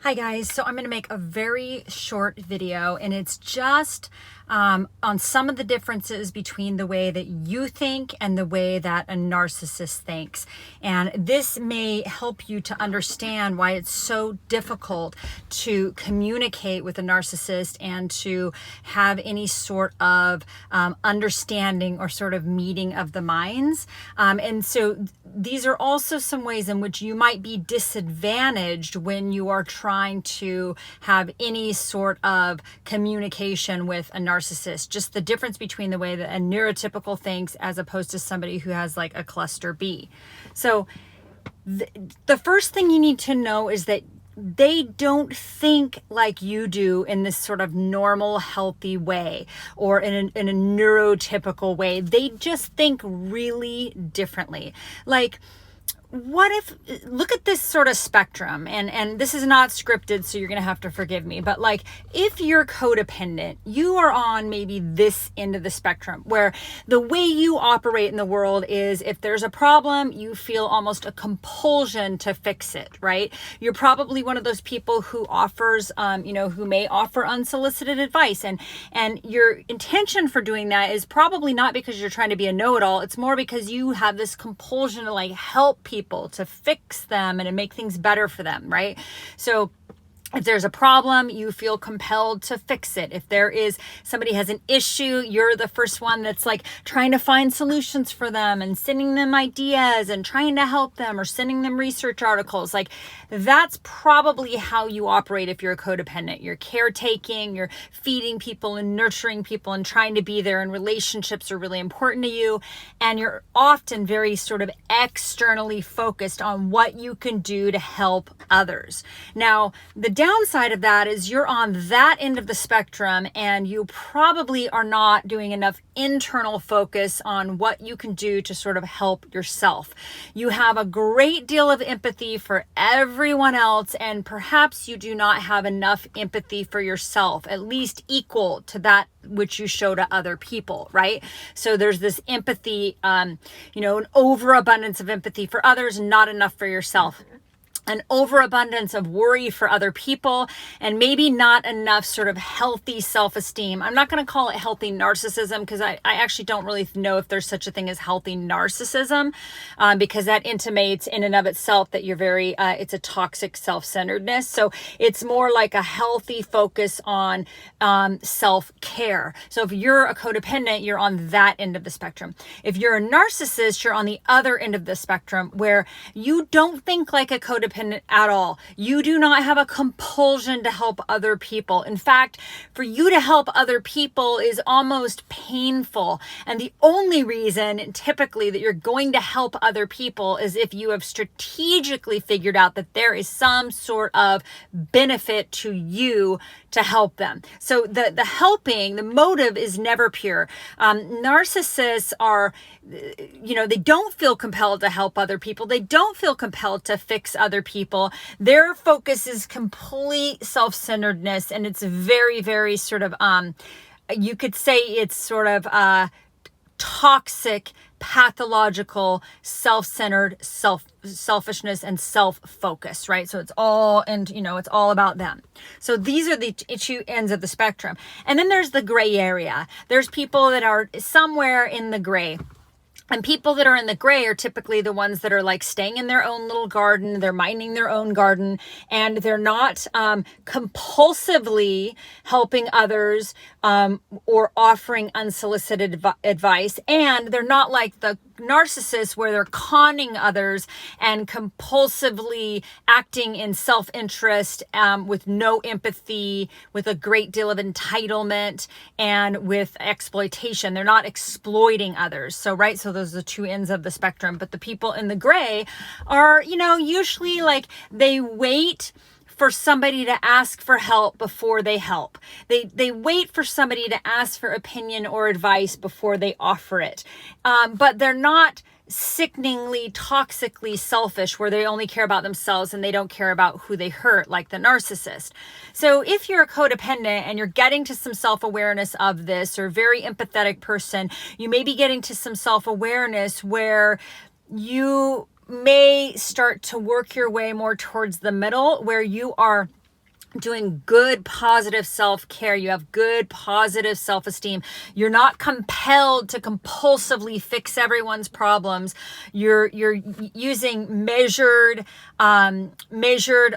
Hi guys, so I'm going to make a very short video, and it's just on some of the differences between the way that you think and the way that a narcissist thinks. And this may help you to understand why it's so difficult to communicate with a narcissist and to have any sort of understanding or sort of meeting of the minds. And so these are also some ways in which you might be disadvantaged when you are trying to have any sort of communication with a narcissist. Just the difference between the way that a neurotypical thinks as opposed to somebody who has like a cluster B. So the first thing you need to know is that they don't think like you do in this sort of normal, healthy way or in a neurotypical way. They just think really differently. Like, what if, look at this sort of spectrum, and this is not scripted, so you're going to have to forgive me, but like, if you're codependent, you are on maybe this end of the spectrum where the way you operate in the world is if there's a problem, you feel almost a compulsion to fix it, right? You're probably one of those people who offers, who may offer unsolicited advice, and your intention for doing that is probably not because you're trying to be a know-it-all. It's more because you have this compulsion to like help people, to fix them and to make things better for them, right? So if there's a problem, you feel compelled to fix it. If somebody has an issue, you're the first one that's like trying to find solutions for them and sending them ideas and trying to help them or sending them research articles. Like, that's probably how you operate if you're a codependent. You're caretaking, you're feeding people and nurturing people and trying to be there, and relationships are really important to you. And you're often very sort of externally focused on what you can do to help others. Now, the downside of that is you're on that end of the spectrum, and you probably are not doing enough internal focus on what you can do to sort of help yourself. You have a great deal of empathy for everyone else, and perhaps you do not have enough empathy for yourself, at least equal to that which you show to other people, right? So there's this empathy, an overabundance of empathy for others, not enough for yourself. An overabundance of worry for other people, and maybe not enough sort of healthy self-esteem. I'm not going to call it healthy narcissism, because I actually don't really know if there's such a thing as healthy narcissism, because that intimates in and of itself that you're it's a toxic self-centeredness. So it's more like a healthy focus on self-care. So if you're a codependent, you're on that end of the spectrum. If you're a narcissist, you're on the other end of the spectrum, where you don't think like a codependent at all. You do not have a compulsion to help other people. In fact, for you to help other people is almost painful. And the only reason typically that you're going to help other people is if you have strategically figured out that there is some sort of benefit to you to help them. So the helping, the motive is never pure. Narcissists are, they don't feel compelled to help other people. They don't feel compelled to fix other people. Their focus is complete self-centeredness, and it's very, very sort of, you could say it's sort of toxic, pathological, self-centered, selfishness and self-focus, right? So it's all, it's all about them. So these are the two ends of the spectrum. And then there's the gray area. There's people that are somewhere in the gray. And people that are in the gray are typically the ones that are like staying in their own little garden. They're minding their own garden, and they're not compulsively helping others or offering unsolicited advice. And they're not like the narcissists where they're conning others and compulsively acting in self-interest with no empathy, with a great deal of entitlement, and with exploitation. They're not exploiting others. So those are the two ends of the spectrum. But the people in the gray are, usually like they wait for somebody to ask for help before they help. They wait for somebody to ask for opinion or advice before they offer it. But they're not sickeningly, toxically selfish where they only care about themselves and they don't care about who they hurt, like the narcissist. So if you're a codependent and you're getting to some self-awareness of this, or a very empathetic person, you may be getting to some self-awareness where you may start to work your way more towards the middle, where you are doing good, positive self-care. You have good, positive self-esteem. You're not compelled to compulsively fix everyone's problems. You're using measured,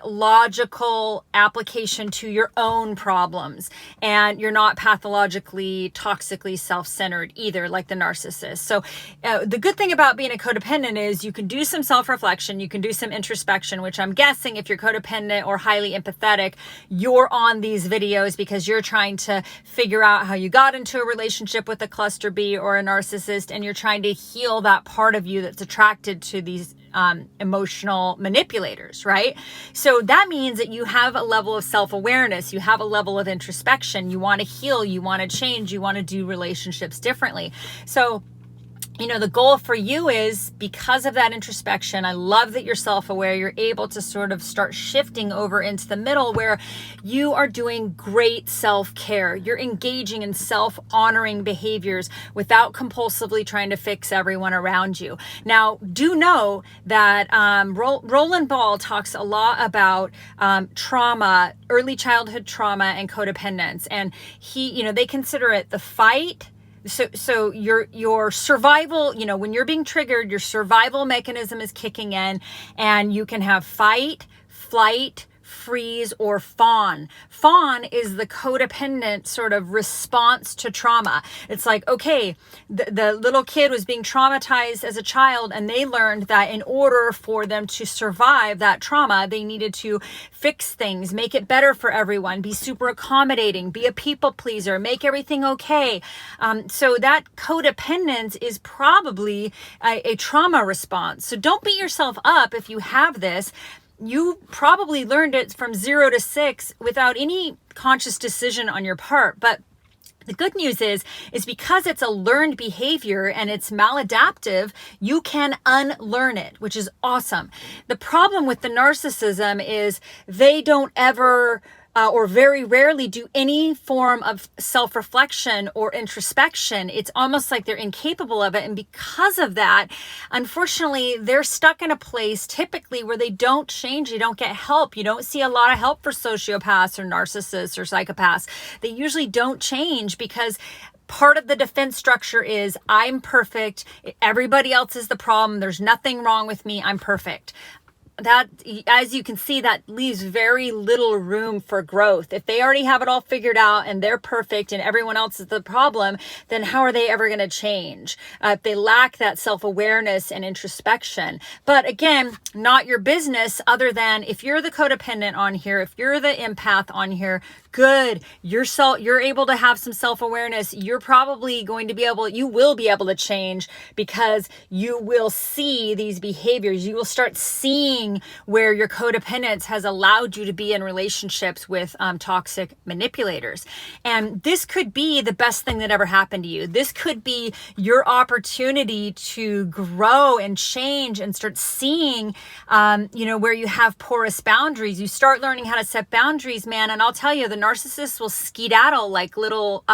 logical application to your own problems. And you're not pathologically, toxically self-centered either, like the narcissist. So the good thing about being a codependent is you can do some self-reflection, you can do some introspection, which I'm guessing if you're codependent or highly empathetic, you're on these videos because you're trying to figure out how you got into a relationship with a cluster B or a narcissist, and you're trying to heal that part of you that's attracted to these emotional manipulators, right? So that means that you have a level of self-awareness, you have a level of introspection, you want to heal, you want to change, you want to do relationships differently. So the goal for you is, because of that introspection, I love that you're self-aware, you're able to sort of start shifting over into the middle where you are doing great self-care. You're engaging in self-honoring behaviors without compulsively trying to fix everyone around you. Now, do know that Roland Ball talks a lot about trauma, early childhood trauma, and codependence. And they consider it the fight. So your survival, when you're being triggered, your survival mechanism is kicking in, and you can have fight, flight, freeze, or fawn. Fawn is the codependent sort of response to trauma. It's like, okay, the little kid was being traumatized as a child, and they learned that in order for them to survive that trauma, they needed to fix things, make it better for everyone, be super accommodating, be a people pleaser, make everything okay. So that codependence is probably a trauma response. So don't beat yourself up if you have this. You probably learned it from 0 to 6 without any conscious decision on your part. But the good news is because it's a learned behavior and it's maladaptive, you can unlearn it, which is awesome. The problem with the narcissism is they don't ever or very rarely do any form of self-reflection or introspection. It's almost like they're incapable of it. And because of that, unfortunately, they're stuck in a place typically where they don't change. They don't get help. You don't see a lot of help for sociopaths or narcissists or psychopaths. They usually don't change because part of the defense structure is, I'm perfect. Everybody else is the problem. There's nothing wrong with me. I'm perfect. That, as you can see, that leaves very little room for growth. If they already have it all figured out and they're perfect and everyone else is the problem, then how are they ever going to change? If they lack that self-awareness and introspection. But again, not your business, other than if you're the codependent on here, if you're the empath on here, good. You're able to have some self-awareness. You're probably you will be able to change because you will see these behaviors. You will start seeing where your codependence has allowed you to be in relationships with toxic manipulators. And this could be the best thing that ever happened to you. This could be your opportunity to grow and change and start seeing, where you have porous boundaries. You start learning how to set boundaries, man. And I'll tell you, the narcissists will skedaddle like little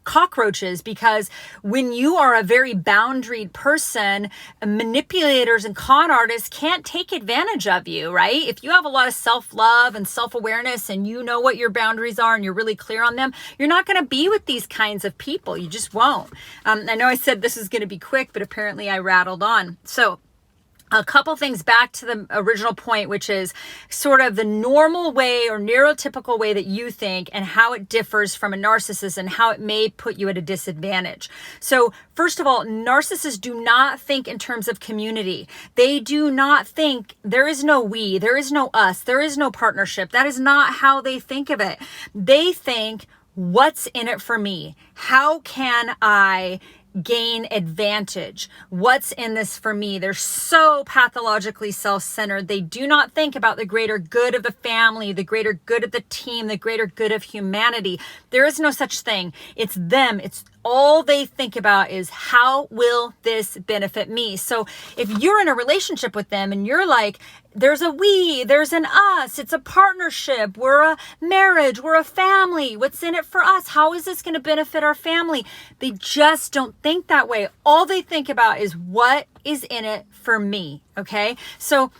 cockroaches, because when you are a very boundaried person, manipulators and con artists can't take advantage of you, right? If you have a lot of self-love and self-awareness and you know what your boundaries are and you're really clear on them, you're not going to be with these kinds of people. You just won't. I know I said this is going to be quick, but apparently I rattled on. So a couple things back to the original point, which is sort of the normal way or neurotypical way that you think and how it differs from a narcissist and how it may put you at a disadvantage. So first of all, narcissists do not think in terms of community. They do not think there is no we, there is no us, there is no partnership. That is not how they think of it. They think, what's in it for me? How can I gain advantage? What's in this for me? They're so pathologically self-centered. They do not think about the greater good of the family, the greater good of the team, the greater good of humanity. There is no such thing. It's them. It's all they think about is, how will this benefit me? So if you're in a relationship with them and you're like, there's a we, there's an us, it's a partnership, we're a marriage, we're a family, what's in it for us? How is this going to benefit our family? They just don't think that way. All they think about is, what is in it for me? Okay. So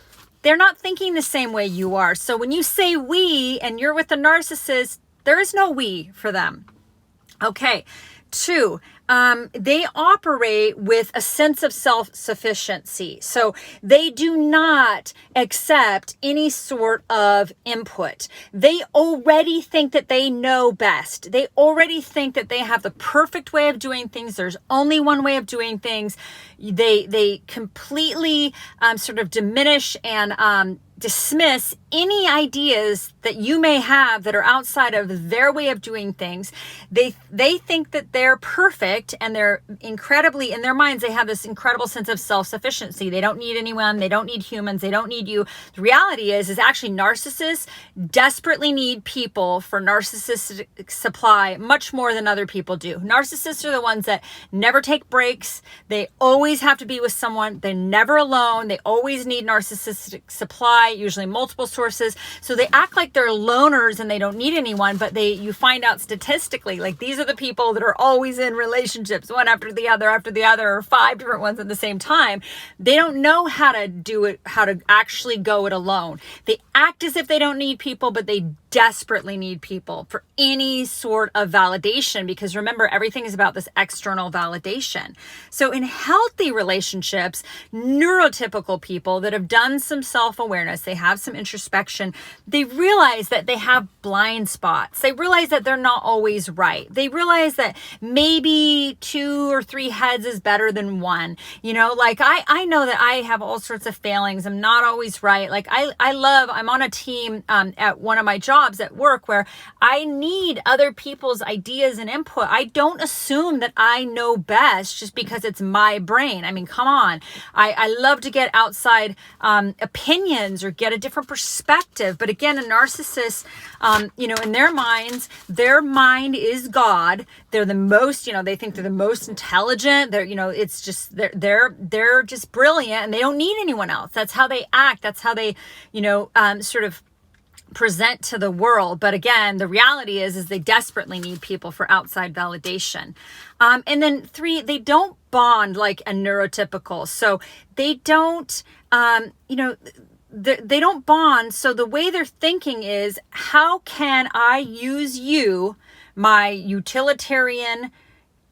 they're not thinking the same way you are. So when you say we and you're with a narcissist, there is no we for them. Okay. 2, they operate with a sense of self-sufficiency. So they do not accept any sort of input. They already think that they know best. They already think that they have the perfect way of doing things. There's only one way of doing things. They completely sort of diminish and dismiss any ideas that you may have that are outside of their way of doing things. They think that they're perfect, and they're incredibly, in their minds, they have this incredible sense of self-sufficiency. They don't need anyone. They don't need humans. They don't need you. The reality is actually narcissists desperately need people for narcissistic supply much more than other people do. Narcissists are the ones that never take breaks. They always have to be with someone. They're never alone. They always need narcissistic supply, usually multiple sources. So they act like they're loners and they don't need anyone, but you find out statistically, like, these are the people that are always in relationships, one after the other, or 5 different ones at the same time. They don't know how to do it, how to actually go it alone. They act as if they don't need people, but they desperately need people for any sort of validation, because remember, everything is about this external validation. So in healthy relationships, neurotypical people that have done some self-awareness, they have some introspection, they realize that they have blind spots. They realize that they're not always right. They realize that maybe 2 or 3 heads is better than one. You know, like I know that I have all sorts of failings. I'm not always right. Like I'm on a team at one of my jobs at work where I need other people's ideas and input. I don't assume that I know best just because it's my brain. I mean, come on. I love to get outside opinions or get a different perspective. But again, a narcissist, in their minds, their mind is God. They're the most, they think they're the most intelligent. They're, it's just, they're just brilliant, and they don't need anyone else. That's how they act. That's how they, sort of present to the world. But again, the reality is they desperately need people for outside validation. And then 3, they don't bond like a neurotypical. So they don't, they don't bond. So the way they're thinking is, how can I use you, my utilitarian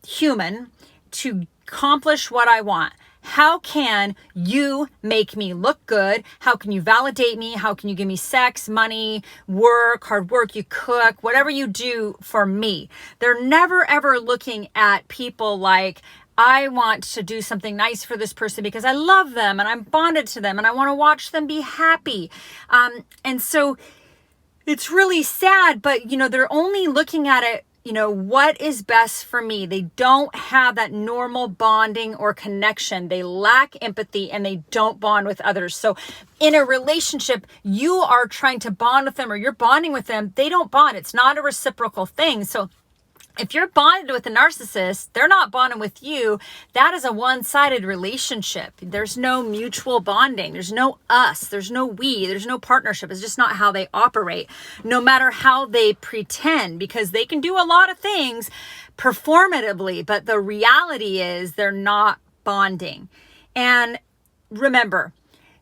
human, to accomplish what I want? How can you make me look good? How can you validate me? How can you give me sex, money, work, hard work, you cook, whatever you do for me? They're never, ever looking at people like, I want to do something nice for this person because I love them and I'm bonded to them and I want to watch them be happy. And so it's really sad, but, they're only looking at it, what is best for me? They don't have that normal bonding or connection. They lack empathy and they don't bond with others. So in a relationship, you are trying to bond with them or you're bonding with them. They don't bond. It's not a reciprocal thing. So if you're bonded with a narcissist, they're not bonding with you. That is a one-sided relationship. There's no mutual bonding. There's no us. There's no we. There's no partnership. It's just not how they operate, no matter how they pretend, because they can do a lot of things performatively, but the reality is they're not bonding. And remember,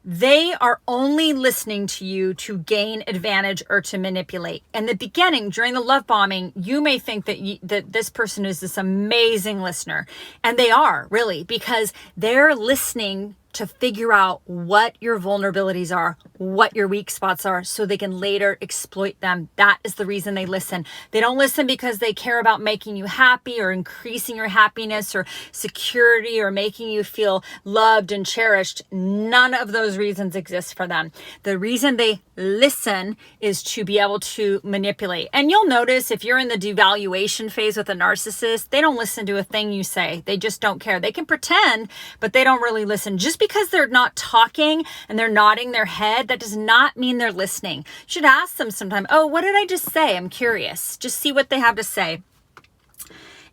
they are only listening to you to gain advantage or to manipulate. In the beginning, during the love bombing, you may think that this person is this amazing listener. And they are, really, because they're listening to figure out what your vulnerabilities are, what your weak spots are, so they can later exploit them. That is the reason they listen. They don't listen because they care about making you happy or increasing your happiness or security or making you feel loved and cherished. None of those reasons exist for them. The reason they listen is to be able to manipulate. And you'll notice if you're in the devaluation phase with a narcissist, they don't listen to a thing you say. They just don't care. They can pretend, but they don't really listen. Just because they're not talking and they're nodding their head, that does not mean they're listening. You should ask them sometime, oh, what did I just say? I'm curious. Just see what they have to say.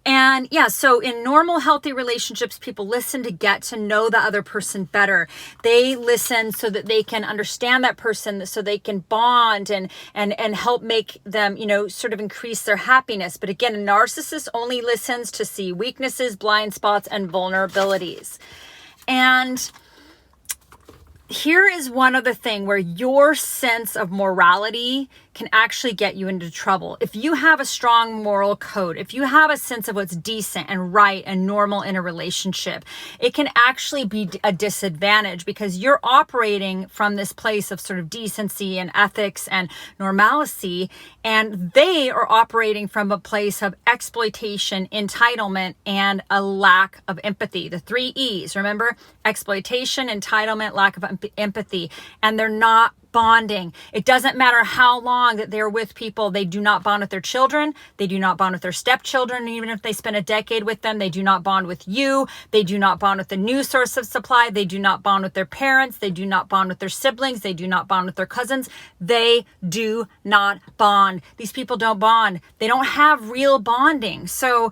And yeah, so in normal, healthy relationships, people listen to get to know the other person better. They listen so that they can understand that person, so they can bond and help make them, sort of increase their happiness. But again, a narcissist only listens to see weaknesses, blind spots, and vulnerabilities. And here is one other thing where your sense of morality can actually get you into trouble. If you have a strong moral code, if you have a sense of what's decent and right and normal in a relationship, it can actually be a disadvantage because you're operating from this place of sort of decency and ethics and normalcy, and they are operating from a place of exploitation, entitlement, and a lack of empathy. The 3 E's, remember? Exploitation, entitlement, lack of empathy, and they're not bonding. It doesn't matter how long that they're with people. They do not bond with their children. They do not bond with their stepchildren. Even if they spend a decade with them, they do not bond with you. They do not bond with the new source of supply. They do not bond with their parents. They do not bond with their siblings. They do not bond with their cousins. They do not bond. These people don't bond. They don't have real bonding. So,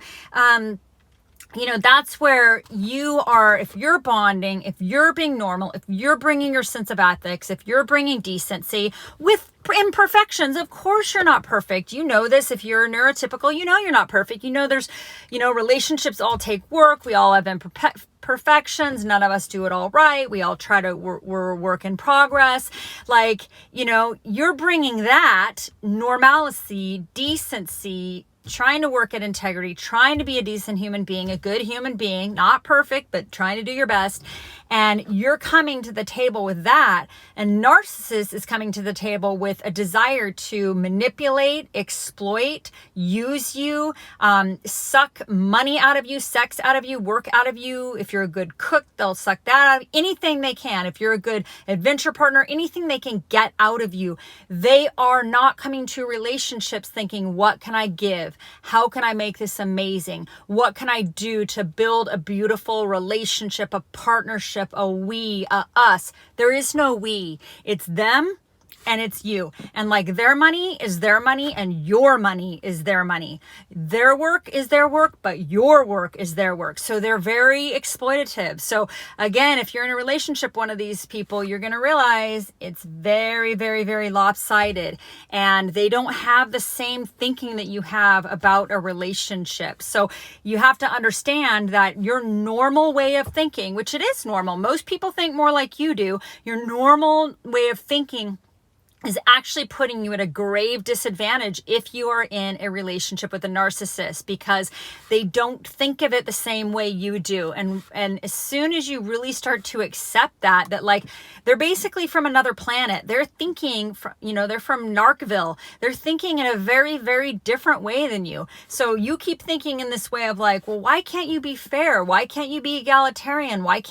that's where you are. If you're bonding, if you're being normal, if you're bringing your sense of ethics, if you're bringing decency with imperfections, of course you're not perfect. You know this. If you're neurotypical, you're not perfect. There's, relationships all take work. We all have imperfections. None of us do it all right. We all try to, we're a work in progress. You're bringing that normalcy, decency, trying to work at integrity, trying to be a decent human being, a good human being, not perfect, but trying to do your best. And you're coming to the table with that. And narcissist is coming to the table with a desire to manipulate, exploit, use you, suck money out of you, sex out of you, work out of you. If you're a good cook, they'll suck that out of anything they can. If you're a good adventure partner, anything they can get out of you. They are not coming to relationships thinking, what can I give? How can I make this amazing? What can I do to build a beautiful relationship, a partnership, a we, a us? There is no we. It's them and it's you. And their money is their money and your money is their money. Their work is their work, but your work is their work. So they're very exploitative. So again, if you're in a relationship, one of these people, you're going to realize it's very, very, very lopsided, and they don't have the same thinking that you have about a relationship. So you have to understand that your normal way of thinking, which it is normal, most people think more like you do, your normal way of thinking is actually putting you at a grave disadvantage if you are in a relationship with a narcissist, because they don't think of it the same way you do. And as soon as you really start to accept that they're basically from another planet, they're thinking, they're from Narcville. They're thinking in a very, very different way than you. So you keep thinking in this way of well, why can't you be fair? Why can't you be egalitarian? Why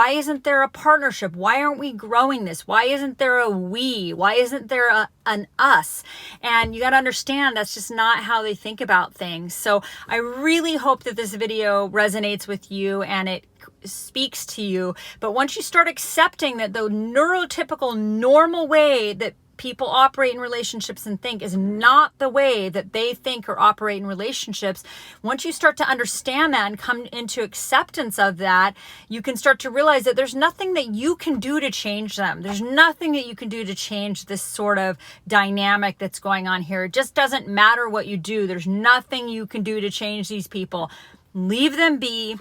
isn't there a partnership? Why aren't we growing this? Why isn't there a we? Why isn't there an us? And you got to understand that's just not how they think about things. So I really hope that this video resonates with you and it speaks to you. But once you start accepting that the neurotypical normal way that people operate in relationships and think is not the way that they think or operate in relationships, once you start to understand that and come into acceptance of that, you can start to realize that there's nothing that you can do to change them. There's nothing that you can do to change this sort of dynamic that's going on here. It just doesn't matter what you do. There's nothing you can do to change these people. Leave them be.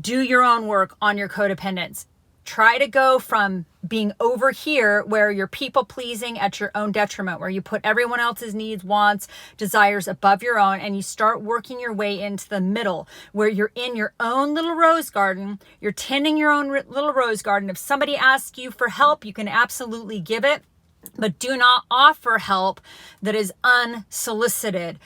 Do your own work on your codependents. Try to go from being over here where you're people pleasing at your own detriment, where you put everyone else's needs, wants, desires above your own, and you start working your way into the middle where you're in your own little rose garden. You're tending your own little rose garden. If somebody asks you for help, you can absolutely give it. But do not offer help that is unsolicited.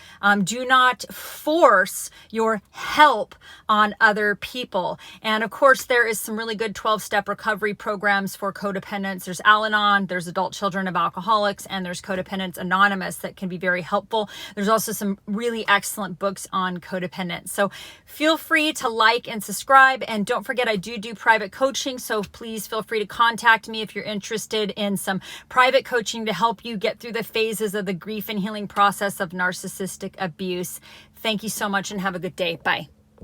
Do not force your help on other people. And of course, there is some really good 12-step recovery programs for codependents. There's Al-Anon, there's Adult Children of Alcoholics, and there's Codependents Anonymous that can be very helpful. There's also some really excellent books on codependence. So feel free to like and subscribe. And don't forget, I do private coaching. So please feel free to contact me if you're interested in some private coaching to help you get through the phases of the grief and healing process of narcissistic abuse. Thank you so much and have a good day. Bye.